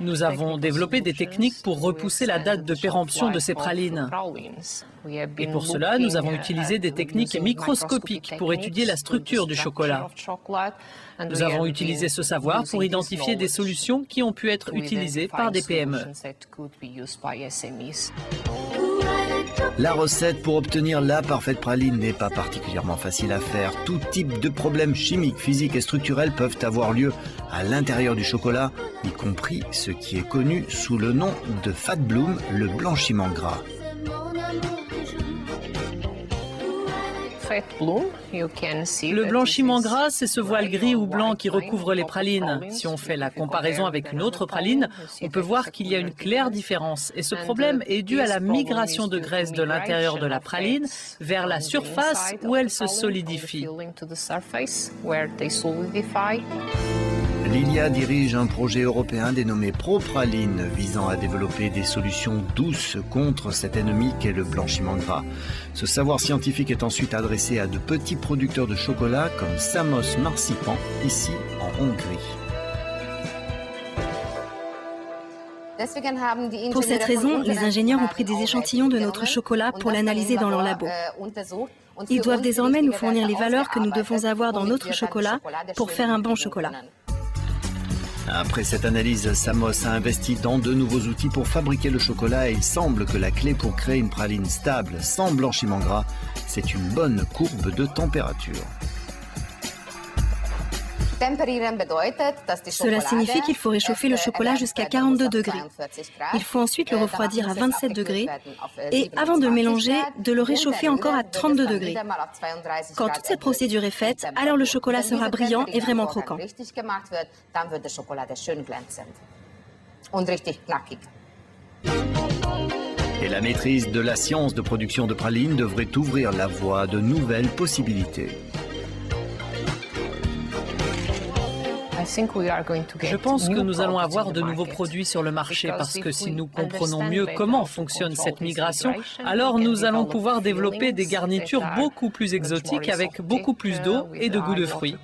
Nous avons développé des techniques pour repousser la date de péremption de ces pralines. Et pour cela, nous avons utilisé des techniques microscopiques pour étudier la structure du chocolat. Nous avons utilisé ce savoir pour identifier des solutions qui ont pu être utilisées par des PME. La recette pour obtenir la parfaite praline n'est pas particulièrement facile à faire. Tout type de problèmes chimiques, physiques et structurels peuvent avoir lieu à l'intérieur du chocolat, y compris ce qui est connu sous le nom de fat bloom, le blanchiment gras. Le blanchiment gras, c'est ce voile gris ou blanc qui recouvre les pralines. Si on fait la comparaison avec une autre praline, on peut voir qu'il y a une claire différence. Et ce problème est dû à la migration de graisse de l'intérieur de la praline vers la surface où elle se solidifie. Lilia dirige un projet européen dénommé ProPraline visant à développer des solutions douces contre cet ennemi qu'est le blanchiment gras. Ce savoir scientifique est ensuite adressé à de petits producteurs de chocolat comme Samos Marsipan, ici en Hongrie. Pour cette raison, les ingénieurs ont pris des échantillons de notre chocolat pour l'analyser dans leur labo. Ils doivent désormais nous fournir les valeurs que nous devons avoir dans notre chocolat pour faire un bon chocolat. Après cette analyse, Samos a investi dans de nouveaux outils pour fabriquer le chocolat et il semble que la clé pour créer une praline stable, sans blanchiment gras, c'est une bonne courbe de température. Cela signifie qu'il faut réchauffer le chocolat jusqu'à 42 degrés. Il faut ensuite le refroidir à 27 degrés et, avant de mélanger, de le réchauffer encore à 32 degrés. Quand toute cette procédure est faite, alors le chocolat sera brillant et vraiment croquant. Et la maîtrise de la science de production de pralines devrait ouvrir la voie à de nouvelles possibilités. Je pense que nous allons avoir de nouveaux produits sur le marché parce que si nous comprenons mieux comment fonctionne cette migration, alors nous allons pouvoir développer des garnitures beaucoup plus exotiques avec beaucoup plus d'eau et de goût de fruits.